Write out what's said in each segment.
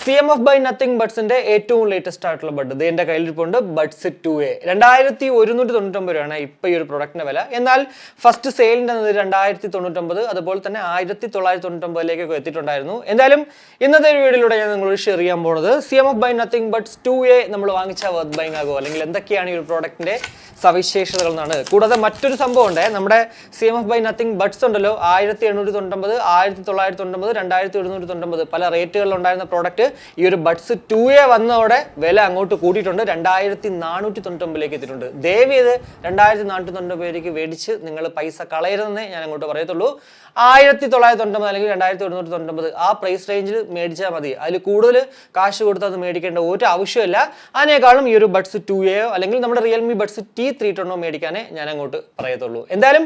CMF by Nothing Budsന്റെ ഏറ്റവും latest ആയിട്ടുള്ള bud ഇത് എൻ്റെ കയ്യിലിരിപ്പുണ്ട്. ബഡ്സ് 2A 2199 രൂപയാണ് ഇപ്പോൾ ഈ ഒരു പ്രൊഡക്റ്റിന്റെ വില. എന്നാൽ ഫസ്റ്റ് സെയിലിൻ്റെ 2099, അതുപോലെ തന്നെ 1999 എത്തിയിട്ടുണ്ടായിരുന്നു. എന്തായാലും ഇന്നത്തെ ഒരു വീഡിയോയിലൂടെ ഞാൻ നിങ്ങളോട് ഷെയർ ചെയ്യാൻ പോകുന്നത് CMF by Nothing Buds 2A നമ്മൾ വാങ്ങിച്ച വർത്ത് ബൈങ് ആകുമോ, അല്ലെങ്കിൽ എന്തൊക്കെയാണ് ഈ ഒരു പ്രോഡക്റ്റിന്റെ സവിശേഷതകൾ എന്നാണ്. കൂടാതെ മറ്റൊരു സംഭവം ഉണ്ട്, നമ്മുടെ CMF by Nothing Buds ഉണ്ടല്ലോ, 1899, 1999, 2199 പല റേറ്റുകളിലുണ്ടായിരുന്ന പ്രോഡക്റ്റ് ഈ ഒരു ബഡ്സ് 2A വന്നതോടെ വില അങ്ങോട്ട് കൂട്ടിയിട്ടുണ്ട്. 2499 എത്തിയിട്ടുണ്ട്. ദയവേത് 2499 മേടിച്ച് നിങ്ങൾ പൈസ കളയരുതെന്നേ ഞാൻ അങ്ങോട്ട് പറയത്തുള്ളൂ. 1999 അല്ലെങ്കിൽ 2199 ആ പ്രൈസ് റേഞ്ചിൽ മേടിച്ചാൽ മതി. അതിൽ കൂടുതൽ കാശ് കൊടുത്ത് അത് മേടിക്കേണ്ട ഒരു ആവശ്യമില്ല. അതിനേക്കാളും ഈ ഒരു ബഡ്സ് 2A അല്ലെങ്കിൽ നമ്മുടെ റിയൽമി ബഡ്സ് T310 മേടിക്കാനേ ഞാൻ അങ്ങോട്ട് പറയത്തുള്ളൂ. എന്തായാലും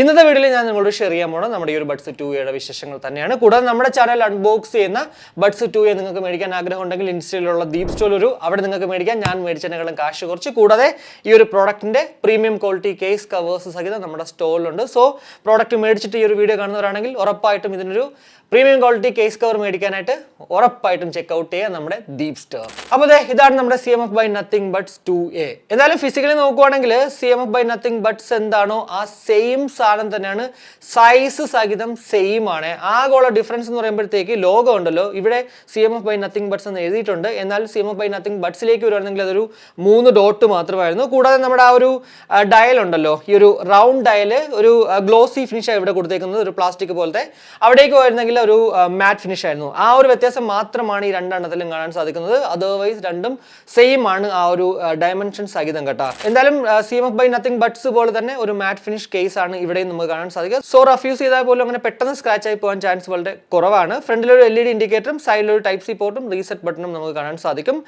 ഇന്നത്തെ വീഡിയോയിൽ ഞാൻ നിങ്ങളോട് ഷെയർ ചെയ്യാൻ പോകുന്നത് നമ്മുടെ ഈ ഒരു ബഡ്സ് 2A വിശേഷങ്ങൾ തന്നെയാണ്. കൂടാതെ നമ്മുടെ ചാനൽ അൺബോക്സ് ചെയ്യുന്ന ബഡ്സ് 2A നിങ്ങൾക്ക് മേടിക്കാൻ ആഗ്രഹം ഉണ്ടെങ്കിൽ ഇൻസ്റ്റയിലുള്ള ദീപ് സ്റ്റോർ അവിടെ നിങ്ങൾക്ക് മേടിക്കാൻ. ഞാൻ മേടിച്ചതിനേക്കാളും കാശ് കുറച്ച്. കൂടാതെ ഈ ഒരു പ്രോഡക്റ്റിന്റെ പ്രീമിയം ക്വാളിറ്റി കേസ് കവേഴ്സ് സഹിതം നമ്മുടെ സ്റ്റോറിലുണ്ട്. സോ പ്രോഡക്റ്റ് മേടിച്ചിട്ട് ഈ ഒരു വീഡിയോ കാണുന്നവരാണെങ്കിൽ ഉറപ്പായിട്ടും ഇതിനൊരു പ്രീമിയം ക്വാളിറ്റി കേസ് കവർ മേടിക്കാനായിട്ട് ഉറപ്പായിട്ടും ചെക്ക്ഔട്ട് ചെയ്യുക നമ്മുടെ ദീപ് സ്റ്റോർ. അപ്പോൾ ഇതാണ് നമ്മുടെ CMF by Nothing Buds 2A. എന്തായാലും ഫിസിക്കലി നോക്കുവാണെങ്കിൽ CMF by Nothing Buds എന്താണോ ആ സെയിം സാധനം തന്നെയാണ്. സൈസ് സഹിതം സെയിം ആണ്. ആകെയുള്ള ഡിഫറൻസ് എന്ന് പറയുമ്പോഴത്തേക്ക് ലോഗോ ഉണ്ടല്ലോ, ഇവിടെ CMF by Nothing Buds എന്ന് എഴുതിയിട്ടുണ്ട്. എന്നാൽ CMF by Nothing Budsലേക്ക് വരുവാണെങ്കിൽ അതൊരു 3 ഡോട്ട് മാത്രമായിരുന്നു. കൂടാതെ നമ്മുടെ ആ ഒരു ഡയൽ ഉണ്ടല്ലോ, ഈ ഒരു റൗണ്ട് ഡയൽ ഒരു ഗ്ലോസി ഫിനിഷാണ് ഇവിടെ കൊടുത്തേക്കുന്നത്, ഒരു പ്ലാസ്റ്റിക് പോലത്തെ. അവിടേക്ക് വരുന്നെങ്കിൽ ഒരു മാറ്റ് ഫിനിഷ് ആയിരുന്നു. ആ ഒരു വ്യത്യാസം മാത്രമാണ് ഈ രണ്ടെണ്ണത്തിലും കാണാൻ സാധിക്കുന്നത്. അതർവൈസ് രണ്ടും സെയിം ആണ് ആ ഒരു ഡയമെൻഷൻ സഹിതം കേട്ടോ. എന്തായാലും CMF by Nothing Buds പോലെ തന്നെ ഒരു മാറ്റ് ഫിനിഷ് കേസ് ആണ് ഇവിടെയും നമുക്ക് കാണാൻ സാധിക്കുക. സോ റഫ് യൂസ് ചെയ്താൽ പോലും അങ്ങനെ പെട്ടെന്ന് സ്ക്രാച്ച് ആയി പോകാൻ ചാൻസ് വളരെ കുറവാണ്. ഫ്രണ്ടിൽ ഒരു LED ഇൻഡിക്കേറ്ററും സൈഡിൽ ഒരു ടൈപ്പ് സി പോർട്ടും റീസെറ്റ് ബട്ടണും നമുക്ക് കാണാൻ സാധിക്കും.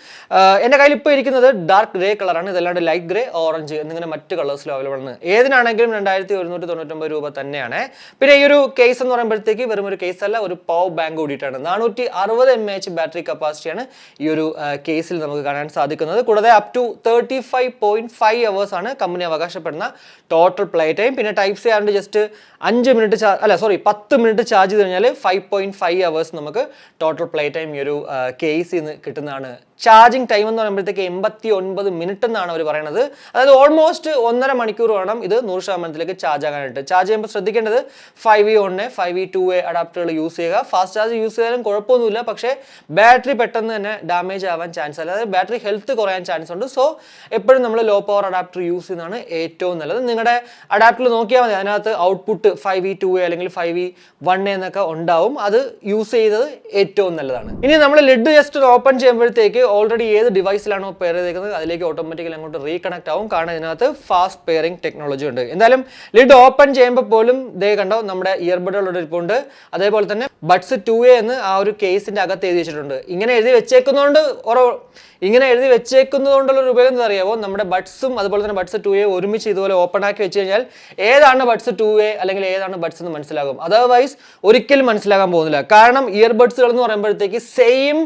എൻ്റെ കയ്യിൽ ഇപ്പോൾ ഇരിക്കുന്നത് ഡാർക്ക് ഗ്രേ കളറാണ്. ഇതല്ലാണ്ട് ലൈറ്റ് ഗ്രേ, ഓറഞ്ച് എന്നിങ്ങനെ മറ്റ് കളേഴ്സിലും അവൈലബിൾ ആണ്. ഏതിനാണെങ്കിലും 2199 രൂപ തന്നെയാണ്. പിന്നെ ഈ ഒരു കേസ് എന്ന് പറയുമ്പോഴത്തേക്ക് വെറും ഒരു കേസ് അല്ല, ഒരു പവർ ബാങ്ക് കൂടിയിട്ടാണ്. 460 mAh ബാറ്ററി കപ്പാസിറ്റിയാണ് ഈ ഒരു കേസിൽ നമുക്ക് കാണാൻ സാധിക്കുന്നത്. കൂടാതെ അപ് ടു 35.5 hours ആണ് കമ്പനി അവകാശപ്പെടുന്ന ടോട്ടൽ പ്ലേ ടൈം. പിന്നെ ടൈപ്പ് സി ആയതുകൊണ്ട് ജസ്റ്റ് 10 മിനിറ്റ് ചാർജ് ചെയ്ത് കഴിഞ്ഞാൽ 5.5 hours നമുക്ക് ടോട്ടൽ പ്ലേ ടൈം ഈ ഒരു കേസിൽ നിന്ന് കിട്ടുന്നതാണ്. ചാർജിങ് ടൈം എന്ന് പറയുമ്പോഴത്തേക്ക് 89 മിനിറ്റ് എന്നാണ് അവർ പറയുന്നത്. അതായത് ഓൾമോസ്റ്റ് 1.5 മണിക്കൂർ വേണം ഇത് 100% ചാർജ് ആകാനായിട്ട്. ചാർജ് ചെയ്യുമ്പോൾ ശ്രദ്ധിക്കേണ്ടത് 5V1, 5V2A അഡാപ്റ്ററുകൾ യൂസ് ചെയ്യുക. ഫാസ്റ്റ് ചാർജ് യൂസ് ചെയ്താലും കുഴപ്പമൊന്നുമില്ല, പക്ഷേ ബാറ്ററി പെട്ടെന്ന് തന്നെ ഡാമേജ് ആവാൻ ചാൻസ് അല്ല, അതായത് ബാറ്ററി ഹെൽത്ത് കുറയാൻ ചാൻസ് ഉണ്ട്. സോ എപ്പോഴും നമ്മൾ ലോ പവർ അഡാപ്റ്റർ യൂസ് ചെയ്യുന്നതാണ് ഏറ്റവും നല്ലത്. നിങ്ങളുടെ അഡാപ്റ്ററിൽ നോക്കിയാൽ മതി, അതിനകത്ത് ഔട്ട്പുട്ട് 5V2A അല്ലെങ്കിൽ 5V1A എന്നൊക്കെ ഉണ്ടാവും. അത് യൂസ് ചെയ്തത് ഏറ്റവും നല്ലതാണ്. ഇനി നമ്മൾ ലിഡ് ജസ്റ്റ് ഓപ്പൺ ചെയ്യുമ്പോഴത്തേക്ക് ഓൾറെഡി ഏത് ഡിവൈസിലാണോ പെയർ ചെയ്തേക്കുന്നത് അതിലേക്ക് ഓട്ടോമാറ്റിക്കലി അങ്ങോട്ട് റീകണക്ട് ആവും. കാരണം ഇതിനകത്ത് ഫാസ്റ്റ് പെയറിംഗ് ടെക്നോളജി ഉണ്ട്. എന്തായാലും ലിഡ് ഓപ്പൺ ചെയ്യുമ്പോൾ പോലും ദേ കണ്ടോ നമ്മുടെ ഇയർബഡുകളുടെ ഇരിപ്പുണ്ട്. അതേപോലെ തന്നെ ബഡ്സ് 2A എന്ന് ആ ഒരു കേസിന്റെ അകത്ത് എഴുതി വെച്ചിട്ടുണ്ട്. ഇങ്ങനെ എഴുതി വെച്ചേക്കുന്നതുകൊണ്ടുള്ള ഒരു ഉപയോഗം എന്താ അറിയാമോ, നമ്മുടെ ബഡ്സും അതുപോലെ തന്നെ ബഡ്സ് 2A ഒരുമിച്ച് ഇതുപോലെ ഓപ്പൺ ആക്കി വെച്ച് കഴിഞ്ഞാൽ ഏതാണ് ബഡ്സ് 2A അല്ലെങ്കിൽ ഏതാണ് ബഡ്സ് എന്ന് മനസ്സിലാകും. അതർവൈസ് ഒരിക്കലും മനസ്സിലാകാൻ പോകുന്നില്ല. കാരണം ഇയർബഡ്സുകൾ എന്ന് പറയുമ്പോഴത്തേക്ക് സെയിം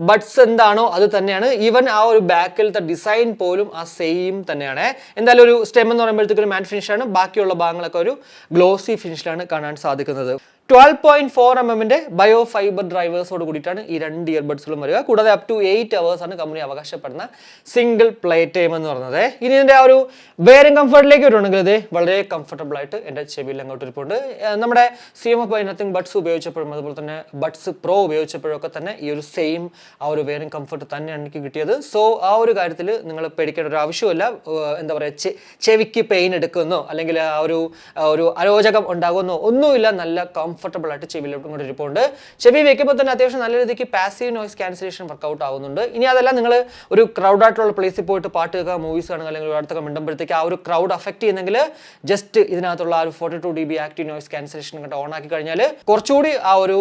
ബഡ്സ് എന്താണോ അത് തന്നെയാണ്. ഈവൻ ആ ഒരു ബാക്കിലത്തെ ഡിസൈൻ പോലും ആ സെയിം തന്നെയാണ്. എന്തായാലും ഒരു സ്റ്റെം എന്ന് പറയുമ്പോഴത്തേക്ക് ഒരു മാറ്റ് ഫിനിഷാണ്, ബാക്കിയുള്ള ഭാഗങ്ങളൊക്കെ ഒരു ഗ്ലോസി ഫിനിഷിലാണ് കാണാൻ സാധിക്കുന്നത്. 12.4 mm ബയോ ഫൈബർ ഡ്രൈവേഴ്സോട് കൂടിയിട്ടാണ് ഈ രണ്ട് ഇയർബഡ്സുകളും വരിക. കൂടാതെ അപ് ടു 8 hours ആണ് കമ്പനി അവകാശപ്പെടുന്ന സിംഗിൾ പ്ലേ ടൈം എന്ന് പറയുന്നത്. ഇനി ഇതിന്റെ ആ ഒരു വെയറിംഗ് കംഫർട്ടിലേക്ക് വരുവാണെങ്കിൽ ഇത് വളരെ കംഫർട്ടബിൾ ആയിട്ട് എൻ്റെ ചെവിയിൽ അങ്ങോട്ട് ഇരിപ്പുണ്ട്. നമ്മുടെ CMF by Nothing Buds ഉപയോഗിച്ചപ്പോഴും അതുപോലെ തന്നെ ബഡ്സ് പ്രോ ഉപയോഗിച്ചപ്പോഴൊക്കെ തന്നെ ഈ ഒരു സെയിം ആ ഒരു വെയറിംഗ് കംഫർട്ട് തന്നെയാണ് എനിക്ക് കിട്ടിയത്. സോ ആ ഒരു കാര്യത്തിൽ നിങ്ങൾ പേടിക്കേണ്ട ഒരു ആവശ്യമില്ല. എന്താ പറയുക, ചെവിക്ക് പെയിൻ എടുക്കുന്നോ അല്ലെങ്കിൽ ആ ഒരു അരോചകം ഉണ്ടാകുമെന്നോ ഒന്നുമില്ല. നല്ല കംഫർട്ടബിൾ ആയിട്ട് ചെവിയിലോട്ടും കൂടി ഇരിപ്പുണ്ട്. ചെവി വെക്കുമ്പോൾ തന്നെ അത്യാവശ്യം നല്ല രീതിക്ക് പാസീവ് നോയ്സ് ക്യാൻസലേഷൻ വർക്കൗട്ട് ആവുന്നുണ്ട്. ഇനി അതല്ല, നിങ്ങൾ ഒരു ക്രൗഡ് ആയിട്ടുള്ള പ്ലേസിൽ പോയിട്ട് പാട്ട് കേൾക്കുക, മൂവീസ് കാണുക, അല്ലെങ്കിൽ അടുത്തൊക്കെ മിണ്ടുമ്പോഴത്തേക്ക് ആ ഒരു ക്രൗഡ് അഫക്ട് ചെയ്യുന്നെങ്കിൽ ജസ്റ്റ് ഇതിനകത്തുള്ള ആ ഒരു 42 dB ആക്റ്റീവ് നോയ്സ് ക്യാൻസലേഷൻ കണ്ട് ഓൺ ആക്കി കഴിഞ്ഞാൽ കുറച്ചുകൂടി ആ ഒരു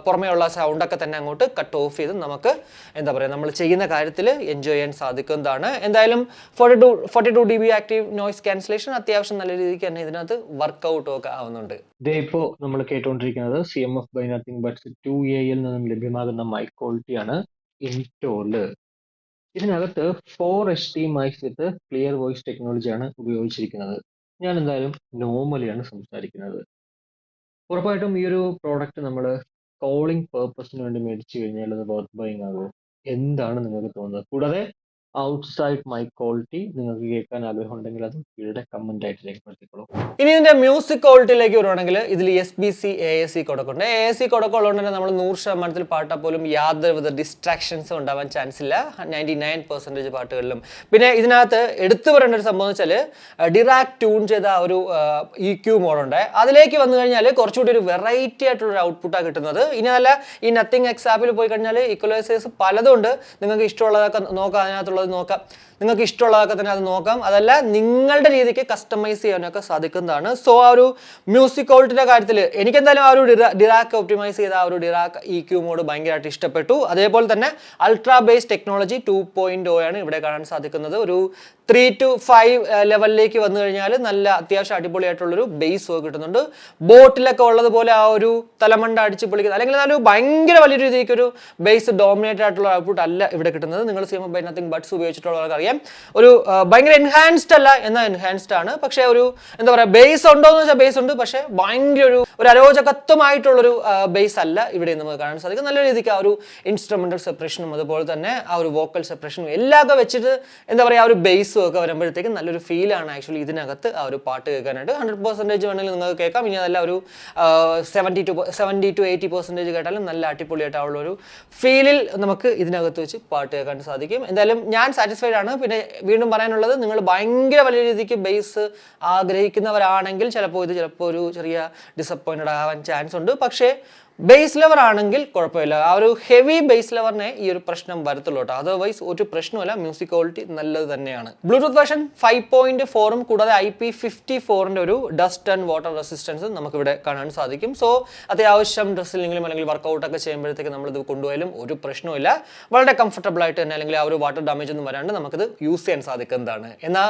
പുറമേയുള്ള സൗണ്ടൊക്കെ തന്നെ അങ്ങോട്ട് കട്ട് ഓഫ് ചെയ്ത് നമുക്ക് എന്താ പറയുക, നമ്മൾ ചെയ്യുന്ന കാര്യത്തിൽ എൻജോയ് ചെയ്യാൻ സാധിക്കുന്നതാണ്. എന്തായാലും 42 dB ആക്റ്റീവ് നോയ്സ് ക്യാൻസലേഷൻ അത്യാവശ്യം നല്ല രീതിക്ക് തന്നെ ഇതിനകത്ത് വർക്കൗട്ടും ഒക്കെ ആവുന്നുണ്ട്. ഇപ്പോൾ നമ്മൾ കേട്ടുകൊണ്ടിരിക്കുന്നത് CMF by Nothing Buds 2A യിൽ നിന്നും ലഭ്യമാകുന്ന മൈക്ക് ക്വാളിറ്റിയാണ്. ഇൻറ്റോള് ഇതിനകത്ത് 4HT mics with clear voice ടെക്നോളജിയാണ് ഉപയോഗിച്ചിരിക്കുന്നത്. ഞാൻ എന്തായാലും നോർമലിയാണ് സംസാരിക്കുന്നത്. ഉറപ്പായിട്ടും ഈ ഒരു പ്രോഡക്റ്റ് നമ്മൾ കോളിംഗ് പേർപ്പസിന് വേണ്ടി മേടിച്ചു കഴിഞ്ഞാൽ അത് വർത്ത് ബൈങ് ആകുമോ? എന്താണ് നിങ്ങൾക്ക് തോന്നുന്നത്? കൂടാതെ ഔട്ട്സൈഡ് മൈക്ക് ക്വാളിറ്റി നിങ്ങൾക്ക് കേൾക്കാൻ ആഗ്രഹമുണ്ടെങ്കിൽ അത് കീഴെ കമന്റ് ആയിട്ട് രേഖപ്പെടുത്തിക്കോളൂ. ഇനി ഇതിന്റെ മ്യൂസിക് ക്വാളിറ്റിയിലേക്ക് വരുവാണെങ്കിൽ ഇതിൽ SBC AAC കൊടുക്കുന്നുണ്ട്. AAC കൊടുക്കുള്ളത് തന്നെ നമ്മൾ 100% പാട്ടാൽ പോലും യാതൊരുവിധ ഡിസ്ട്രാക്ഷൻസും ഉണ്ടാവാൻ ചാൻസ് ഇല്ല 99% പാട്ടുകളിലും. പിന്നെ ഇതിനകത്ത് എടുത്തു പറയേണ്ട ഒരു സംഭവം എന്ന് വെച്ചാൽ ഡിറാക് ട്യൂൺ ചെയ്ത ഒരു EQ മോഡുണ്ട്. അതിലേക്ക് വന്നു കഴിഞ്ഞാൽ കുറച്ചുകൂടി ഒരു വെറൈറ്റി ആയിട്ടുള്ള ഔട്ട്പുട്ടാണ് കിട്ടുന്നത്. ഇനി അല്ല ഈ നത്തിങ് എക്സ് ആപ്പിൽ പോയി കഴിഞ്ഞാൽ ഈക്വലൈസേഴ്സ് പലതും ഉണ്ട്. നിങ്ങൾക്ക് ഇഷ്ടമുള്ളതൊക്കെ നോക്കാം, അതിനകത്തുള്ളത് നോക്കാം, നിങ്ങൾക്ക് ഇഷ്ടമുള്ളതൊക്കെ തന്നെ അത് നോക്കാം. അതല്ല നിങ്ങളുടെ രീതിക്ക് കസ്റ്റമൈസ് ചെയ്യാനൊക്കെ സാധിക്കുന്നതാണ്. സോ ആ ഒരു മ്യൂസിക് ക്വാളിറ്റിയുടെ കാര്യത്തിൽ എനിക്കെന്തായാലും ആ ഒരു ഡിറാക് ഒപ്റ്റിമൈസ് ചെയ്ത ആ ഒരു ഡിറാക് EQ മോഡ് ഭയങ്കരമായിട്ട് ഇഷ്ടപ്പെട്ടു. അതേപോലെ തന്നെ അൾട്രാ ബേസ് ടെക്നോളജി 2.0 ആണ് ഇവിടെ കാണാൻ സാധിക്കുന്നത്. ഒരു 3 to 5 ലെവലിലേക്ക് വന്നു കഴിഞ്ഞാൽ നല്ല അത്യാവശ്യം അടിപൊളിയായിട്ടുള്ളൊരു ബേസ് വർക്ക് കിട്ടുന്നുണ്ട്. ബോട്ടിലൊക്കെ ഉള്ളതുപോലെ ആ ഒരു തലമണ്ട അടിച്ച് പൊളിക്കുന്നത് അല്ലെങ്കിൽ ഒരു ഭയങ്കര വലിയ രീതിക്ക് ഒരു ബേസ് ഡോമിനേറ്റഡ് ആയിട്ടുള്ള ഔട്ട്പുട്ട് അല്ല ഇവിടെ കിട്ടുന്നത്. നിങ്ങൾ CMF by Nothing ബഡ്സ് ഉപയോഗിച്ചിട്ടുള്ളവർക്ക് അറിയാം, ഒരു ഭയങ്കര എൻഹാൻസ്ഡ് അല്ല എന്നാൽ എൻഹാൻസ്ഡ് ആണ്. പക്ഷേ ഒരു എന്താ പറയുക, ബേസ് ഉണ്ടോ എന്ന് വെച്ചാൽ ബേസ് ഉണ്ട്, പക്ഷേ ഭയങ്കര ഒരു അരോചകത്വമായിട്ടുള്ളൊരു ബേസ് അല്ല ഇവിടെ നമുക്ക് കാണാൻ സാധിക്കും. നല്ല രീതിക്ക് ആ ഒരു ഇൻസ്ട്രുമെന്റൽ സെപ്പറേഷനും അതുപോലെ തന്നെ ആ ഒരു വോക്കൽ സെപ്പറേഷനും എല്ലാം ഒക്കെ വെച്ചിട്ട് എന്താ പറയുക, ആ ഒരു ബേസും ഒക്കെ വരുമ്പോഴത്തേക്കും നല്ലൊരു ഫീലാണ് ആക്ച്വലി ഇതിനകത്ത് ആ ഒരു പാട്ട് കേൾക്കാനായിട്ട്. 100% വേണമെങ്കിൽ നിങ്ങൾക്ക് കേൾക്കാം. ഇനി അതല്ല ഒരു 70 to 80% കേട്ടാലും നല്ല അടിപൊളിയായിട്ടുള്ള ഒരു ഫീലിൽ നമുക്ക് ഇതിനകത്ത് വെച്ച് പാട്ട് കേൾക്കാൻ സാധിക്കും. എന്തായാലും ഞാൻ സാറ്റിസ്ഫൈഡ് ആണ്. പിന്നെ വീണ്ടും പറയാനുള്ളത്, നിങ്ങൾ ഭയങ്കര വലിയ രീതിക്ക് ബേസ് ആഗ്രഹിക്കുന്നവരാണെങ്കിൽ ചിലപ്പോൾ ഒരു ചെറിയ ഡിസപ്പോയിന്റഡ് ആവാൻ ചാൻസ് ഉണ്ട്. പക്ഷേ ബേസ് ലെവർ ആണെങ്കിൽ കുഴപ്പമില്ല. ആ ഒരു ഹെവി ബേസ് ലെവറിനെ ഈ ഒരു പ്രശ്നം വരത്തുള്ളൂ കേട്ടോ. അതർവൈസ് ഒരു പ്രശ്നമല്ല, മ്യൂസിക് ക്വാളിറ്റി നല്ലത് തന്നെയാണ്. ബ്ലൂടൂത്ത് വെർഷൻ 5.4 കൂടാതെ IP54 ഒരു ഡസ്റ്റ് ആൻഡ് വാട്ടർ റെസിസ്റ്റൻസ് നമുക്കിവിടെ കാണാൻ സാധിക്കും. സോ അത്യാവശ്യം ഡ്രസ്സിലെങ്കിലും അല്ലെങ്കിൽ വർക്കൗട്ട് ഒക്കെ ചെയ്യുമ്പോഴത്തേക്ക് നമ്മളിത് കൊണ്ടുപോയാലും ഒരു പ്രശ്നമില്ല. വളരെ കംഫർട്ടബിൾ ആയിട്ട് തന്നെ അല്ലെങ്കിൽ ആ ഒരു വാട്ടർ ഡാമേജ് ഒന്നും വരാണ്ട് നമുക്കിത് യൂസ് ചെയ്യാൻ സാധിക്കുന്നതാണ്. എന്നാൽ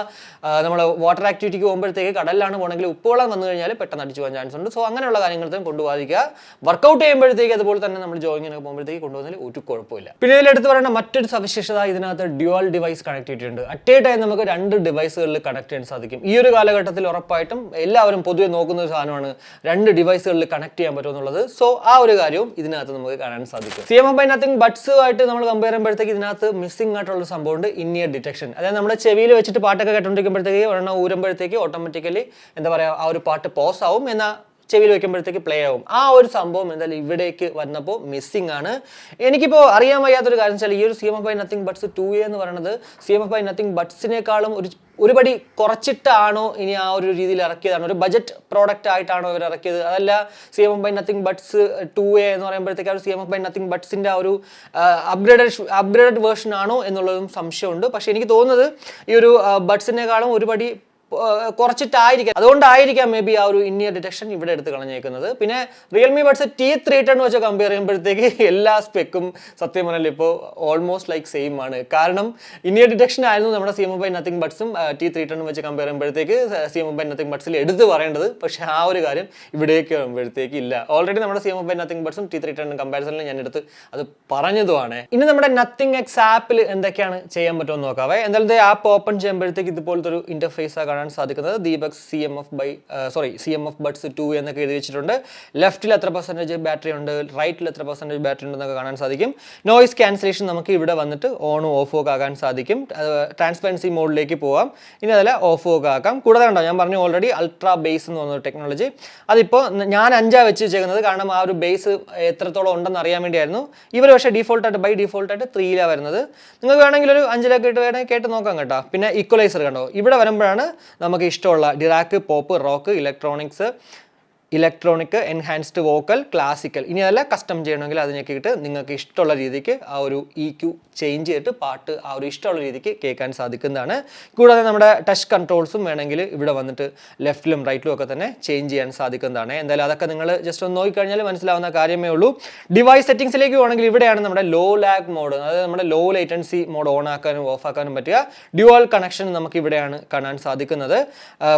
നമ്മൾ വാട്ടർ ആക്ടിവിറ്റിക്ക് പോകുമ്പോഴത്തേക്ക് കടലിലാണ് പോകണമെങ്കിൽ ഉപ്പുവെള്ളം വന്നു കഴിഞ്ഞാൽ പെട്ടെന്ന് അടിച്ചു പോകാൻ ചാൻസ് ഉണ്ട്. സോ അങ്ങനെയുള്ള കാര്യങ്ങളൊന്നും കൊണ്ടുപോകാതിരിക്കുക. വർക്കൗട്ട് ചെയ്യുമ്പോഴത്തേക്ക് അതുപോലെ തന്നെ നമ്മൾ ജോയിങ്ങിനൊക്കെ പോകുമ്പോഴത്തേക്ക് കൊണ്ടുപോകുന്നതിൽ ഒരു കുഴപ്പമില്ല. പിന്നെ ഇതിലെടുത്ത് പറയേണ്ട മറ്റൊരു സവിശേഷത, ഇതിനകത്ത് ഡ്യുവൽ ഡിവൈസ് കണക്ടിവിറ്റി ഉണ്ട്. അറ്റ് എ ടൈം നമുക്ക് 2 ഡിവൈസുകളിൽ കണക്ട് ചെയ്യാൻ സാധിക്കും. ഈ ഒരു കാലഘട്ടത്തിൽ ഉറപ്പായിട്ടും എല്ലാവരും പൊതുവെ നോക്കുന്ന ഒരു സാധനമാണ് 2 ഡിവൈസുകളിൽ കണക്ട് ചെയ്യാൻ പറ്റുമെന്നുള്ളത്. സോ ആ ഒരു കാര്യവും ഇതിനകത്ത് നമുക്ക് കാണാൻ സാധിക്കും. CMF by Nothing ബഡ്സുമായിട്ട് നമ്മൾ കമ്പയർ ചെയ്യുമ്പോഴത്തേക്ക് ഇതിനകത്ത് മിസ്സിംഗ് ആയിട്ടുള്ള സംഭവമുണ്ട് ഇൻ-ഇയർ ഡിറ്റക്ഷൻ. അതായത് നമ്മുടെ ചെവിയിൽ വെച്ചിട്ട് പാട്ടൊക്കെ കേട്ടോണ്ടിരിക്കുമ്പോഴത്തേക്ക് ഒരെണ്ണം ഊരുമ്പോഴത്തേക്ക് ഓട്ടോമാറ്റിക്കലി എന്താ പറയുക, ആ ഒരു പാട്ട് പോസ് ആവും, എന്നാൽ ചെവിയിൽ വെക്കുമ്പോഴത്തേക്ക് പ്ലേ ആവും. ആ ഒരു സംഭവം എന്തായാലും ഇവിടേക്ക് വന്നപ്പോൾ മിസ്സിംഗ് ആണ്. എനിക്കിപ്പോൾ അറിയാൻ വയ്യാത്തൊരു കാര്യം വെച്ചാൽ ഈ ഒരു CMF by Nothing buds 2A എന്ന് പറയുന്നത് CMF by Nothing ബഡ്സിനേക്കാളും ഒരു പടി കുറച്ചിട്ടാണോ ഇനി ആ ഒരു രീതിയിൽ ഇറക്കിയതാണോ, ഒരു ബജറ്റ് പ്രോഡക്റ്റ് ആയിട്ടാണോ ഇവർ ഇറക്കിയത്? അതല്ല CMF by Nothing buds 2A എന്ന് പറയുമ്പോഴത്തേക്ക് ആ ഒരു CMF by Nothing ബഡ്സിൻ്റെ ആ ഒരു അപ്ഗ്രേഡഡ് വേർഷൻ ആണോ എന്നുള്ളതും സംശയമുണ്ട്. പക്ഷേ എനിക്ക് തോന്നുന്നത് ഈ ഒരു ബഡ്സിനേക്കാളും ഒരു പടി കുറച്ചിട്ടായിരിക്കാം. അതുകൊണ്ടായിരിക്കാം മേ ബി ആ ഒരു ഇൻ-ഇയർ ഡിറ്റക്ഷൻ ഇവിടെ എടുത്ത് കളഞ്ഞേക്കുന്നത്. പിന്നെ റിയൽമി ബഡ്സ് T310 വെച്ച് കമ്പയർ ചെയ്യുമ്പോഴത്തേക്ക് എല്ലാ സ്പെക്കും സത്യം പറഞ്ഞാൽ ഇപ്പോൾ ഓൾമോസ്റ്റ് ലൈക്ക് സെയിം ആണ്. കാരണം ഇൻ-ഇയർ ഡിറ്റക്ഷൻ ആയിരുന്നു നമ്മുടെ CMF by Nothing ബഡ്സും T310 വെച്ച് കമ്പയർ ചെയ്യുമ്പോഴത്തേക്ക് CMF by Nothing ബഡ്സിൽ എടുത്ത് പറയേണ്ടത്. പക്ഷേ ആ ഒരു കാര്യം ഇവിടേക്ക് വരുമ്പോഴത്തേക്ക് ഇല്ല. ഓൾറെഡി നമ്മുടെ CMF by Nothing ബഡ്സും T310 കമ്പാരിസണിൽ ഞാൻ എടുത്ത് അത് പറഞ്ഞതുമാണ്. ഇനി നമ്മുടെ Nothing X ആപ്പിൽ എന്തൊക്കെയാണ് ചെയ്യാൻ പറ്റുമെന്ന് നോക്കാവേ. എന്തായാലും ആപ്പ് ഓപ്പൺ ചെയ്യുമ്പോഴത്തേക്ക് ഇതുപോലത്തെ ഒരു ഇന്റർഫേസ് കാണാൻ സാധിക്കുന്നത്. ദീപക് CMF ബഡ്സ് 2 എന്നൊക്കെ എഴുതി വെച്ചിട്ടുണ്ട്. ലെഫ്റ്റിൽ എത്ര % ബാറ്ററി ഉണ്ട്, റൈറ്റിൽ എത്ര % ബാറ്ററി ഉണ്ടെന്നൊക്കെ കാണാൻ സാധിക്കും. നോയിസ് ക്യാൻസലേഷൻ നമുക്ക് ഇവിടെ വന്നിട്ട് ഓണും ഓഫും ഒക്കെ ആക്കാൻ സാധിക്കും. ട്രാൻസ്പെറൻസി മോഡിലേക്ക് പോവാം. ഇനി അതല്ല ഓഫും ഒക്കെ ആക്കാം. കൂടാതെ കണ്ടോ, ഞാൻ പറഞ്ഞു ഓൾറെഡി അൾട്രാ ബേസ് എന്ന് പറഞ്ഞൊരു ടെക്നോളജി. അതിപ്പോൾ ഞാൻ 5 വെച്ച് ചെയ്യുന്നത്, കാരണം ആ ഒരു ബേസ് എത്രത്തോളം ഉണ്ടെന്ന് അറിയാൻ വേണ്ടിയായിരുന്നു. ഇവർ പക്ഷേ ബൈ ഡിഫോൾട്ടായിട്ട് 3 വരുന്നത്. നിങ്ങൾക്ക് വേണമെങ്കിൽ ഒരു 5 കേട്ട് നോക്കാം കേട്ടോ. പിന്നെ ഈക്വലൈസർ കണ്ടോ, ഇവിടെ വരുമ്പോഴാണ് നമുക്ക് ഇഷ്ടമുള്ള Dirac, pop, rock, electronic, enhanced vocal, classical, ഇനി അതല്ല കസ്റ്റം ചെയ്യണമെങ്കിൽ അതിനൊക്കെ ഇട്ട് നിങ്ങൾക്ക് ഇഷ്ടമുള്ള രീതിക്ക് ആ ഒരു EQ ചേഞ്ച് ചെയ്തിട്ട് പാട്ട് ആ ഒരു ഇഷ്ടമുള്ള രീതിക്ക് കേൾക്കാൻ സാധിക്കുന്നതാണ്. കൂടാതെ നമ്മുടെ ടച്ച് കൺട്രോൾസും വേണമെങ്കിൽ ഇവിടെ വന്നിട്ട് ലെഫ്റ്റിലും റൈറ്റിലും ഒക്കെ തന്നെ ചേഞ്ച് ചെയ്യാൻ സാധിക്കുന്നതാണ്. എന്തായാലും അതൊക്കെ നിങ്ങൾ ജസ്റ്റ് ഒന്ന് നോക്കിക്കഴിഞ്ഞാൽ മനസ്സിലാവുന്ന കാര്യമേ ഉള്ളൂ. ഡിവൈസ് സെറ്റിംഗ്സിലേക്ക് പോകണമെങ്കിൽ ഇവിടെയാണ് നമ്മുടെ ലോ ലാഗ് മോഡ്, അതായത് നമ്മുടെ ലോ ലേറ്റൻസി മോഡ് ഓൺ ആക്കാനും ഓഫ് ആക്കാനും പറ്റുക. ഡ്യുവൽ കണക്ഷൻ നമുക്ക് ഇവിടെയാണ് കാണാൻ സാധിക്കുന്നത്.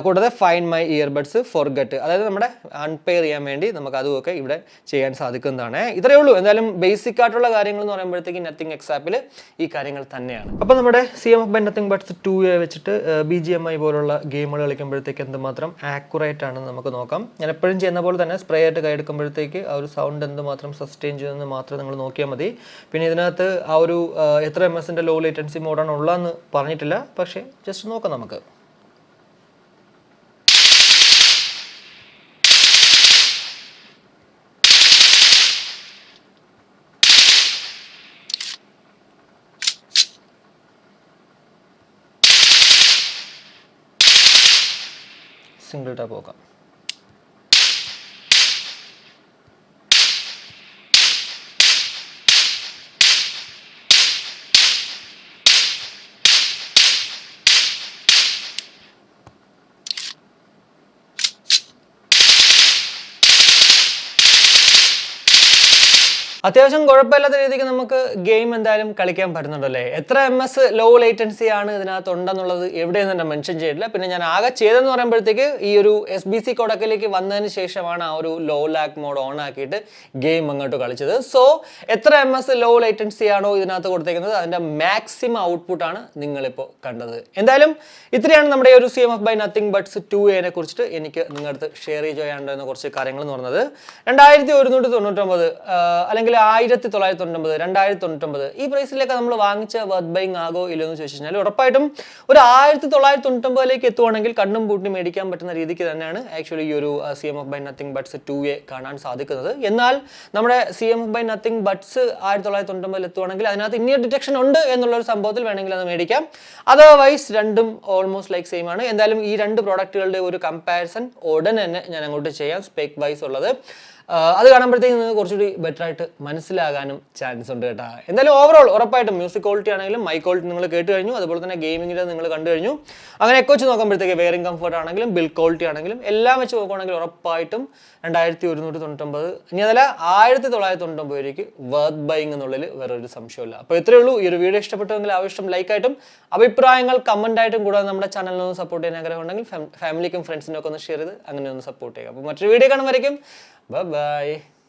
കൂടാതെ ഫൈൻഡ് മൈ ഇയർബഡ്സ്, ഫോർഗെറ്റ്, അതായത് നമ്മുടെ അൺപെയർ ചെയ്യാൻ വേണ്ടി നമുക്ക് അതുമൊക്കെ ഇവിടെ ചെയ്യാൻ സാധിക്കുന്നതാണ്. ഇത്രയേ ഉള്ളൂ. എന്തായാലും ബേസിക് ആയിട്ടുള്ള കാര്യങ്ങൾ എന്ന് പറയുമ്പോഴത്തേക്ക് നത്തിങ് എക്സ് ആപ്പിൽ ഈ കാര്യങ്ങൾ തന്നെയാണ്. അപ്പോൾ നമ്മുടെ CMF by Nothing Buts 2A വെച്ചിട്ട് BGMI പോലുള്ള ഗെയിമുകൾ കളിക്കുമ്പോഴത്തേക്ക് എന്തുമാത്രം ആക്യുറേറ്റ് ആണെന്ന് നമുക്ക് നോക്കാം. ഞാൻ എപ്പോഴും ചെയ്യുന്ന പോലെ തന്നെ സ്പ്രേ ആയിട്ട് കൈ എടുക്കുമ്പോഴത്തേക്ക് ആ ഒരു സൗണ്ട് എന്തുമാത്രം സസ്റ്റെയിൻ ചെയ്യുന്നത് മാത്രം നിങ്ങൾ നോക്കിയാൽ മതി. പിന്നെ ഇതിനകത്ത് ആ ഒരു എത്ര MS ലോ ലേറ്റൻസി മോഡാണ് ഉള്ളതെന്ന് പറഞ്ഞിട്ടില്ല, പക്ഷേ ജസ്റ്റ് നോക്കാം നമുക്ക്. സിംഗിൾ ടാപ്പ് നോക്കാം. അത്യാവശ്യം കുഴപ്പമില്ലാത്ത രീതിക്ക് നമുക്ക് ഗെയിം എന്തായാലും കളിക്കാൻ പറ്റുന്നുണ്ടല്ലേ. എത്ര MS ലോ ലേറ്റൻസി ആണ് ഇതിനകത്ത് ഉണ്ടെന്നുള്ളത് എവിടെയും തന്നെ മെൻഷൻ ചെയ്തിട്ടില്ല. പിന്നെ ഞാൻ ആകെ ചെയ്തെന്ന് പറയുമ്പോഴത്തേക്ക് ഈ ഒരു SBC കോഡക്കിലേക്ക് വന്നതിന് ശേഷമാണ് ആ ഒരു ലോ ലാഗ് മോഡ് ഓൺ ആക്കിയിട്ട് ഗെയിം അങ്ങോട്ട് കളിച്ചത്. സോ എത്ര MS ലോ ലേറ്റൻസി ആണോ ഇതിനകത്ത് കൊടുത്തേക്കുന്നത് അതിൻ്റെ മാക്സിമം ഔട്ട്പുട്ടാണ് നിങ്ങളിപ്പോൾ കണ്ടത്. എന്തായാലും ഇത്രയാണ് നമ്മുടെ ഈ ഒരു CMF by Nothing Buts 2A കുറിച്ചിട്ട് എനിക്ക് നിങ്ങളുടെ ഷെയർ ചെയ്യാനുണ്ടെന്ന കുറച്ച് കാര്യങ്ങൾ എന്ന് പറയുന്നത്. 2199 അല്ലെങ്കിൽ 1999, 2099 ഈ പ്രൈസിലേക്ക് നമ്മൾ വാങ്ങിച്ച വർത്ത് ബൈങ് ആകോ ഇല്ലോ എന്ന് ചോദിച്ചു കഴിഞ്ഞാൽ ഉറപ്പായിട്ടും ഒരു 1999 എത്തുവാണെങ്കിൽ കണ്ണും പൂട്ടി മേടിക്കാൻ പറ്റുന്ന രീതിക്ക് തന്നെയാണ് ആക്ച്വലി ഈ ഒരു CMF by Nothing Buts 2A കാണാൻ സാധിക്കുന്നത്. എന്നാൽ നമ്മുടെ CMF by Nothing Buts 1999 എത്തുവാണെങ്കിൽ അതിനകത്ത് ഇനിയ ഡിറ്റക്ഷൻ ഉണ്ട് എന്നുള്ളൊരു സംഭവത്തിൽ വേണമെങ്കിൽ അത് മേടിക്കാം. അതർവൈസ് രണ്ടും ഓൾമോസ്റ്റ് ലൈക്ക് സെയിം ആണ്. എന്തായാലും ഈ രണ്ട് പ്രോഡക്റ്റുകളുടെ ഒരു കമ്പാരിസൺ ഉടൻ തന്നെ ഞാൻ അങ്ങോട്ട് ചെയ്യാം, സ്പെക് വൈസ് ഉള്ളത്. അത് കാണുമ്പോഴത്തേക്ക് നിങ്ങൾക്ക് കുറച്ചുകൂടി ബെറ്റർ ആയിട്ട് മനസ്സിലാകാനും ചാൻസ് ഉണ്ട് കേട്ടോ. എന്തായാലും ഓവറോൾ ഉറപ്പായിട്ടും മ്യൂസിക് ക്വാളിറ്റി ആണെങ്കിലും മൈക്ക് ക്വാളിറ്റി നിങ്ങൾ കേട്ട് കഴിഞ്ഞു, അതുപോലെ തന്നെ ഗെയിമിങ്ങിൻ്റെ നിങ്ങൾ കണ്ടു കഴിഞ്ഞു. അങ്ങനെയൊക്കെ വെച്ച് നോക്കുമ്പോഴത്തേക്ക് വെയറിംഗ് കംഫർട്ട് ആണെങ്കിലും ബിൽഡ് ക്വാളിറ്റി ആണെങ്കിലും എല്ലാം വെച്ച് നോക്കുകയാണെങ്കിൽ ഉറപ്പായിട്ടും 2199 ഇനി അതല്ല 1999 വർത്ത് ബൈങ് എന്നുള്ളതിൽ വേറൊരു സംശയമില്ല. അപ്പോൾ ഇത്രയേ ഉള്ളൂ. ഈ ഒരു വീഡിയോ ഇഷ്ടപ്പെട്ടുവെങ്കിൽ ആവശ്യം ലൈക്കായിട്ടും അഭിപ്രായങ്ങൾ കമൻറ്റായിട്ടും കൂടാതെ നമ്മുടെ ചാനലിനൊന്ന് സപ്പോർട്ട് ചെയ്യാൻ ആഗ്രഹം ഉണ്ടെങ്കിൽ ഫാമിലിക്കും ഫ്രണ്ട്സിനും ഒക്കെ ഒന്ന് ഷെയർ ചെയ്ത് അങ്ങനെ ഒന്ന് സപ്പോർട്ട് ചെയ്യുക. അപ്പോൾ മറ്റൊരു വീഡിയോ കാണുമ്പോഴേക്കും bye bye.